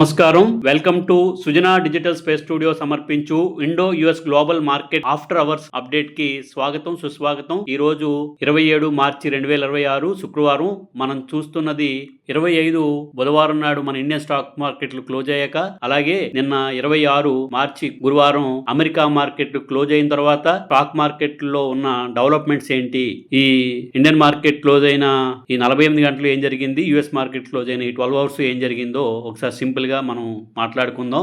నమస్కారం. Welcome to Sujana digital space studio సమర్పించు Indo US global market after hours update కి స్వాగతం సుస్వాగతం. ఈ రోజు 27 మార్చి 2026 శుక్రవారం. మనం చూస్తున్నది 25 బుధవారం నాడు మన ఇండియన్ స్టాక్ మార్కెట్లు క్లోజ్ అయ్యాక, అలాగే నిన్న 26 మార్చి గురువారం అమెరికా మార్కెట్ క్లోజ్ అయిన తర్వాత స్టాక్ మార్కెట్ లో ఉన్న డెవలప్మెంట్స్ ఏంటి, ఈ ఇండియన్ మార్కెట్ క్లోజ్ అయిన ఈ 48 గంటలు ఏం జరిగింది, యుఎస్ మార్కెట్ క్లోజ్ అయిన ఈ 12 అవర్స్ ఏం జరిగిందో ఒకసారి సింపుల్ గా మనం మాట్లాడుకుందాం.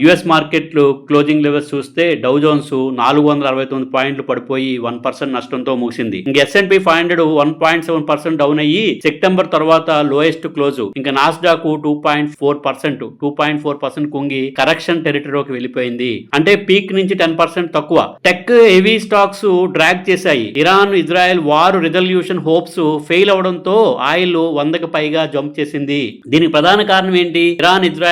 యుఎస్ మార్కెట్ క్లోజింగ్ లెవెల్స్ చూస్తే డౌ జోన్స్ 469 పాయింట్లు పడిపోయి 1% నష్టంతో ముగిసింది. ఇంకా S&P 500 1.7% డౌన్ అయ్యి సెప్టెంబర్ తర్వాత లోయెస్ట్ క్లోజ్. ఇంకా నాస్డాక్ 2.4% కుంగి కరెక్షన్ టెరిటరీలోకి వెళ్ళిపోయింది. అంటే పీక్ నుంచి 10% తక్కువ. టెక్ హెవీ స్టాక్స్ డ్రాగ్ చేశాయి. Iran Israel war resolution hopes fail అవడంతో ఆయిల్ 100కి పైగా జంప్ చేసింది. దీనికి ప్రధాన కారణం ఏంటి? ఇరాన్ ఇజ్రాయెల్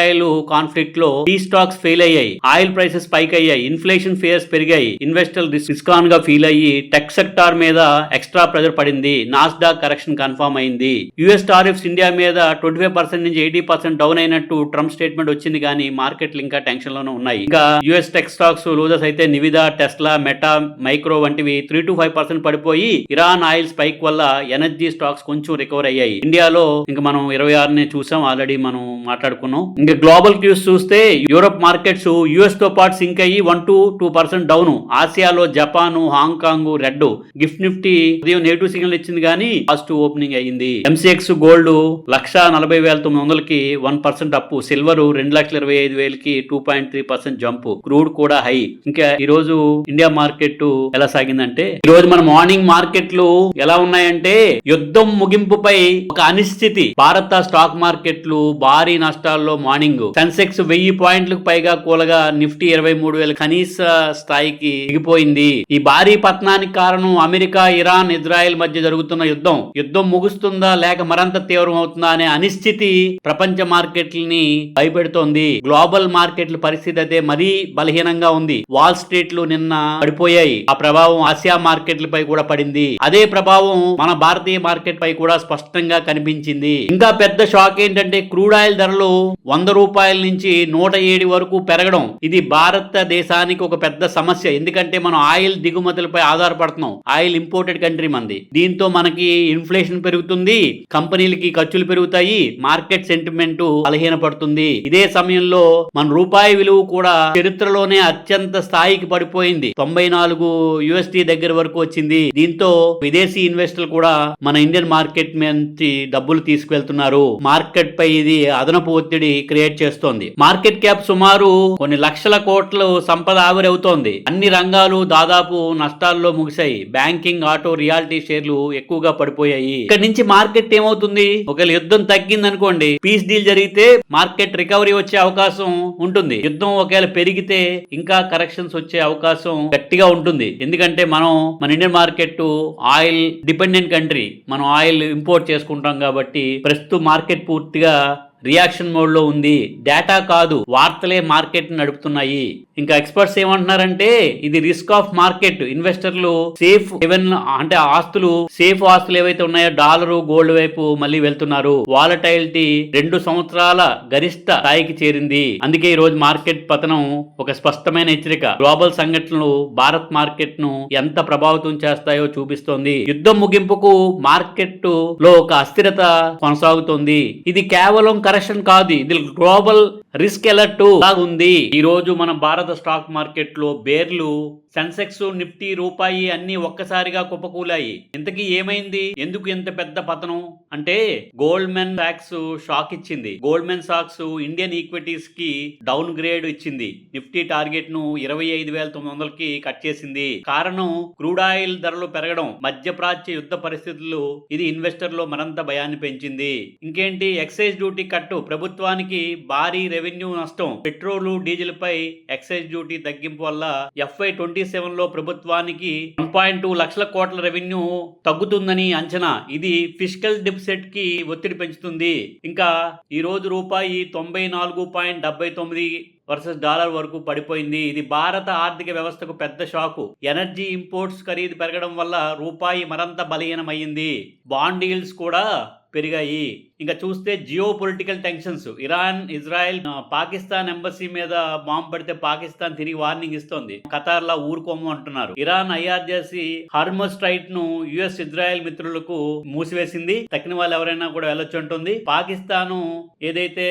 కాన్ఫ్లిక్ట్ లో టీ స్టాక్స్ ఫెయిల్ అయ్యాయి, ఆయిల్ ప్రైసెస్ పైకి అయ్యాయి, ఇన్ఫ్లేషన్ ఫియర్స్ పెరిగాయి, ఇన్వెస్టర్లు రిస్కాన్ గా ఫీల్ అయ్యి టెక్ సెక్టార్ మీద ఎక్స్ట్రా ప్రెజర్ పడింది. నాస్డాక్ కరెక్షన్ కన్ఫర్మ్ అయింది. యుఎస్ టారిఫ్స్ ఇండియా మీద 25% నుంచి 80% డౌన్ అయినట్టు ట్రంప్ స్టేట్మెంట్ వచ్చింది, కానీ మార్కెట్లు ఇంకా టెన్షన్ లోనే ఉన్నాయి. ఇంకా యుఎస్ టెక్ స్టాక్స్ లూజర్స్ అయితే నివిదా, టెస్లా, మెటా, మైక్రో వంటివి 3 to 5% పడిపోయి ఇరాన్ ఆయిల్ స్పైక్ వల్ల ఎనర్జీ స్టాక్స్ కొంచెం రికవర్ అయ్యాయి. ఇండియాలో ఇంకా మనం 26 చూసాం, ఆల్రెడీ మనం మాట్లాడుకున్నాం. ఇంకా గ్లోబల్ క్యూస్ చూస్తే యూరోప్ మార్కెట్స్ యుఎస్ తో పాటు సింక్ అయ్యి 1 to 2% డౌన్. ఆసియాలో Japan, Hong Kong red. Gift Nifty ఉదయం నెగిటివ్ సిగ్నల్ ఇచ్చింది కానీ పాజిటివ్ ఓపెనింగ్ అయ్యింది. ఎంసీఎక్స్ గోల్డ్ 1,40,900కి 1% అప్. సిల్వర్ 2,25,000కి 2.3% జంప్. క్రూడ్ కూడా హై. ఇంకా ఈ రోజు ఇండియా మార్కెట్ ఎలా సాగిందంటే, ఈ రోజు మన మార్నింగ్ మార్కెట్లు ఎలా ఉన్నాయంటే, యుద్ధం ముగింపుపై ఒక అనిశ్చితి. భారత స్టాక్ మార్కెట్లు భారీ నష్టాల్లో మార్నింగ్. సెన్సెక్స్ 1000 పాయింట్లకు పైగా కూలగా నిఫ్టీ 23,000 కనీస స్థాయికి దిగిపోయింది. ఈ భారీ పతనానికి కారణం అమెరికా, ఇరాన్, ఇజ్రాయెల్ మధ్య జరుగుతున్న యుద్ధం. యుద్ధం ముగుస్తుందా లేక మరింత తీవ్రం అవుతుందా అనే అనిశ్చితి ప్రపంచ మార్కెట్లని భయపెడుతోంది. గ్లోబల్ మార్కెట్ల పరిస్థితి అయితే మరీ బలహీనంగా ఉంది. వాల్ స్ట్రీట్లు నిన్న పడిపోయాయి. ఆ ప్రభావం ఆసియా మార్కెట్లపై కూడా పడింది. అదే ప్రభావం మన భారతీయ మార్కెట్ పై కూడా స్పష్టంగా కనిపించింది. ఇంకా పెద్ద షాక్ ఏంటంటే, క్రూడ్ ఆయిల్ ధరలు 100 రూపాయల నుంచి 107 వరకు పెరగడం. ఇది భారతదేశానికి ఒక పెద్ద సమస్య. ఎందుకంటే మనం ఆయిల్ దిగుమతులపై ఆధారపడుతున్నాం. ఆయిల్ ఇంపోర్టెడ్ కంట్రీ మంది. దీంతో మనకి ఇన్ఫ్లేషన్ పెరుగుతుంది, కంపెనీలకి ఖర్చులు పెరుగుతాయి, మార్కెట్ సెంటిమెంట్ బలహీనపడుతుంది. ఇదే సమయంలో మన రూపాయి విలువ కూడా చరిత్రలోనే అత్యంత స్థాయికి పడిపోయింది. 94 USD దగ్గర వరకు వచ్చింది. దీంతో విదేశీ ఇన్వెస్టర్లు కూడా మన ఇండియన్ మార్కెట్ నుంచి డబ్బులు తీసుకువెళ్తున్నారు. మార్కెట్ పై ఇది అదనపు ఒత్తిడి క్రియేట్ చేస్తోంది. మార్కెట్ క్యాప్ సుమారు కొన్ని లక్షల కోట్లు సంపద ఆవిరవుతోంది. అన్ని రంగాలు దాదాపు నష్టాల్లో ముగిశాయి. బ్యాంకింగ్, ఆటో, రియాలిటీ షేర్లు ఎక్కువగా పడిపోయాయి. ఇక్కడ నుంచి మార్కెట్ ఏమవుతుంది? ఒకవేళ యుద్ధం తగ్గింది అనుకోండి, పీస్ డీల్ జరిగితే మార్కెట్ రికవరీ వచ్చే అవకాశం ఉంటుంది. యుద్ధం ఒకవేళ పెరిగితే ఇంకా కరెక్షన్స్ వచ్చే అవకాశం గట్టిగా ఉంటుంది. ఎందుకంటే మన Indian market oil dependent country. మనం ఆయిల్ ఇంపోర్ట్ చేసుకుంటాం కాబట్టి ప్రస్తుతం మార్కెట్ పూర్తిగా రియాక్షన్ మోడ్ లో ఉంది. డేటా కాదు, వార్తలే మార్కెట్ నడుపుతున్నాయి. ఇంకా ఎక్స్పర్ట్స్ ఏమంటున్నారంటే, ఇది రిస్క్ ఆఫ్ మార్కెట్. ఇన్వెస్టర్లు సేఫ్ హెవెన్ అంటే సేఫ్ ఆస్తులు ఏవైతే ఉన్నాయో డాలరు, గోల్డ్ వైపు మళ్ళీ వెళ్తున్నారు. వాలటైలిటీ 2 సంవత్సరాల గరిష్ట స్థాయికి చేరింది. అందుకే ఈ రోజు మార్కెట్ పతనం ఒక స్పష్టమైన హెచ్చరిక. గ్లోబల్ సంఘటనలు భారత్ మార్కెట్ ను ఎంత ప్రభావితం చేస్తాయో చూపిస్తోంది. యుద్ధం ముగింపుకు మార్కెట్ లో ఒక అస్థిరత కొనసాగుతోంది. ఇది కేవలం కరెక్షన్ కాదు, ఇది గ్లోబల్ రిస్క్ అలర్ట్ లాగా ఉంది. ఈ రోజు మన భారత స్టాక్ మార్కెట్ లో బేర్లు, సెన్సెక్స్, నిఫ్టీ, రూపాయి అన్ని ఒక్కసారిగా కుప్పకూలాయి. ఇంతకీ ఏమైంది? ఎందుకు ఇంత పెద్ద పతనం అంటే, గోల్డ్మెన్ సాక్స్ షాక్ ఇచ్చింది. గోల్డ్మెన్ సాక్స్ ఇండియన్ ఈక్విటీస్ కి డౌన్ గ్రేడ్ ఇచ్చింది. నిఫ్టీ టార్గెట్ ను 25,900కి కట్ చేసింది. కారణం క్రూడ్ ఆయిల్ ధరలు పెరగడం, మధ్యప్రాచ్య యుద్ధ పరిస్థితులు. ఇది ఇన్వెస్టర్ లో మరింత భయాన్ని పెంచింది. ఇంకేంటి? ఎక్సైజ్ డ్యూటీ కట్టు, ప్రభుత్వానికి భారీ రెవెన్యూ నష్టం. పెట్రోల్, డీజిల్ పై ఎక్సైజ్ డ్యూటీ తగ్గింపు వల్ల FY27లో ప్రభుత్వానికి 1.2 లక్షల కోట్ల రెవెన్యూ తగ్గుతుందని అంచనా. ఇది ఫిస్కల్ డెఫిసిట్ కి ఒత్తిడి పెంచుతుంది. ఇంకా ఈ రోజు రూపాయి 94.79 వర్సెస్ డాలర్ వరకు పడిపోయింది. ఇది భారత ఆర్థిక వ్యవస్థకు పెద్ద షాకు. ఎనర్జీ ఇంపోర్ట్స్ ఖరీదు పెరగడం వల్ల రూపాయి మరింత బలహీనమైంది. బాండ్ ఈల్డ్స్ కూడా పెరిగాయి. ఇంకా చూస్తే geo political tensions, Iran, Israel, Pakistan embassy మీద బాంబు పడితే పాకిస్తాన్ తిరిగి వార్నింగ్ ఇస్తోంది. ఖతార్ లా ఊరుకోము అంటున్నారు. ఇరాన్ ఐఆర్జేసీ హార్మజ్ స్ట్రైట్ ను యుఎస్, ఇజ్రాయెల్ మిత్రులకు మూసివేసింది. తక్కిన వాళ్ళు ఎవరైనా కూడా వెళ్ళొచ్చు అంటుంది. పాకిస్తాను ఏదైతే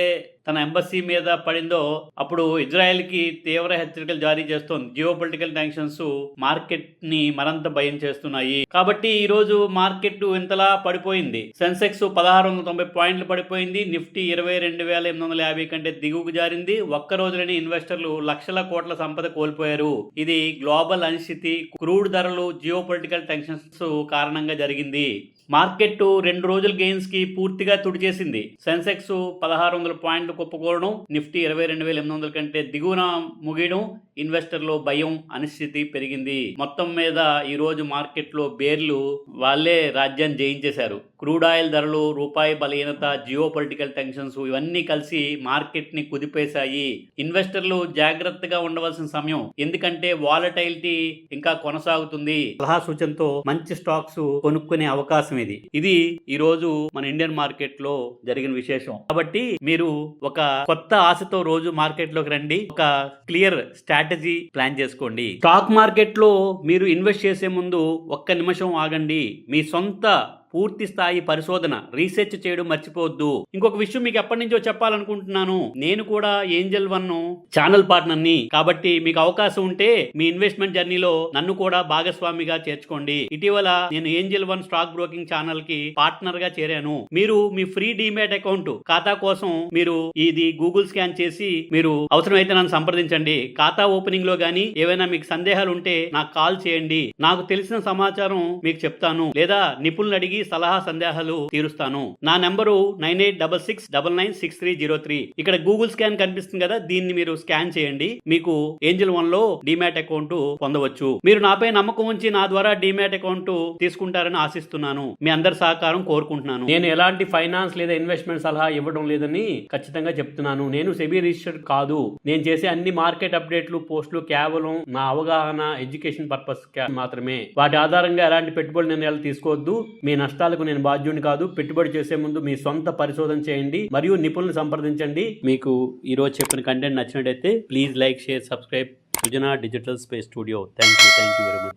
తన ఎంబసీ మీద పడిందో అప్పుడు ఇజ్రాయెల్ కి తీవ్ర హెచ్చరికలు జారీ చేస్తోంది. జియో పొలిటికల్ టెన్షన్స్ మార్కెట్ ని మరింత భయం చేస్తున్నాయి. కాబట్టి ఈ రోజు మార్కెట్ ఇంతలా పడిపోయింది. సెన్సెక్స్ 1690 పాయింట్లు పడిపోయింది. నిఫ్టీ 22,850 కంటే దిగువకు జారింది. ఒక్క రోజులోనే ఇన్వెస్టర్లు లక్షల కోట్ల సంపద కోల్పోయారు. ఇది గ్లోబల్ అనిశ్చితి, క్రూడ్ ధరలు, జియో పొలిటికల్ టెన్షన్స్ కారణంగా జరిగింది. మార్కెట్ 2 రోజుల గెయిన్స్ కి పూర్తిగా తుడిచేసింది. సెన్సెక్స్ 1600 పాయింట్లు కుప్పకూడడం, నిఫ్టీ 22,800 కంటే దిగువన ముగియడం, ఇన్వెస్టర్లో భయం, అనిశ్చితి పెరిగింది. మొత్తం మీద ఈ రోజు మార్కెట్ లో బేర్లు వాళ్ళే రాజ్యాన్ని జయించేశారు. క్రూడ్ ఆయిల్ ధరలు, రూపాయి బలహీనత, జియో పొలిటికల్ టెన్షన్స్ ఇవన్నీ కలిసి మార్కెట్ ని కుదిపేశాయి. ఇన్వెస్టర్లు జాగ్రత్తగా ఉండవలసిన సమయం, ఎందుకంటే వాలటైలిటీ ఇంకా కొనసాగుతుంది. సలహా సూచనతో మంచి స్టాక్స్ కొనుక్కునే అవకాశం ఇది ఈ రోజు మన ఇండియన్ మార్కెట్ లో జరిగిన విశేషం. కాబట్టి మీరు ఒక కొత్త ఆశతో రోజు మార్కెట్ లోకి రండి. ఒక క్లియర్ స్ట్రాటజీ ప్లాన్ చేసుకోండి. స్టాక్ మార్కెట్ లో మీరు ఇన్వెస్ట్ చేసే ముందు ఒక్క నిమిషం ఆగండి. మీ సొంత పూర్తి స్థాయి పరిశోధన, రీసెర్చ్ చేయడం మర్చిపోవద్దు. ఇంకొక విషయం మీకు ఎప్పటి నుంచో చెప్పాలనుకుంటున్నాను. నేను కూడా ఏంజల్ 1 ఛానల్ పార్ట్నర్ని. కాబట్టి మీకు అవకాశం ఉంటే మీ ఇన్వెస్ట్మెంట్ జర్నీలో నన్ను కూడా భాగస్వామిగా చేర్చుకోండి. ఇటీవల నేను ఏంజల్ 1 స్టాక్ బ్రోకింగ్ ఛానల్ కి పార్ట్నర్ గా చేరాను. మీరు మీ ఫ్రీ డీమ్యాట్ అకౌంట్ ఖాతా కోసం మీరు ఇది గూగుల్ స్కాన్ చేసి మీరు అవసరమైతే నన్ను సంప్రదించండి. ఖాతా ఓపెనింగ్ లో గానీ ఏవైనా మీకు సందేహాలు ఉంటే నాకు కాల్ చేయండి. నాకు తెలిసిన సమాచారం మీకు చెప్తాను, లేదా నిపుణులు అడిగి సలహా సందేహాలు తీరుస్తాను. నా నెంబరు 9866996303. ఇక్కడ గూగుల్ స్కాన్ కనిపిస్తుంది కదా, దీన్ని మీరు స్కాన్ చేయండి. మీకు ఏంజల్ 1 లో డీమ్యాట్ అకౌంట్ పొందవచ్చు. మీరు నాపై నమ్మకం ఉంచి నా ద్వారా డీమ్యాట్ అకౌంట్ తీసుకుంటారని ఆశిస్తున్నాను. మీ అందరి సహకారం కోరుకుంటున్నాను. నేను ఎలాంటి ఫైనాన్స్ లేదా ఇన్వెస్ట్మెంట్ సలహా ఇవ్వడం లేదని ఖచ్చితంగా చెప్తున్నాను. నేను సెబీ రిజిస్టర్డ్ కాదు. నేను చేసే అన్ని మార్కెట్ అప్డేట్లు, పోస్టులు కేవలం నా అవగాహన, ఎడ్యుకేషన్ పర్పస్ మాత్రమే. వాటి ఆధారంగా ఎలాంటి పెట్టుబడి నిర్ణయాలు తీసుకోవద్దు. మీ నష్టాలకు నేను బాధ్యుని కాదు. పెట్టుబడి చేసే ముందు మీ సొంత పరిశోధన చేయండి మరియు నిపుణులను సంప్రదించండి. మీకు ఈ రోజు చెప్పిన కంటెంట్ నచ్చినట్టయితే please like, share, subscribe Sujana digital space studio. Thank you very much.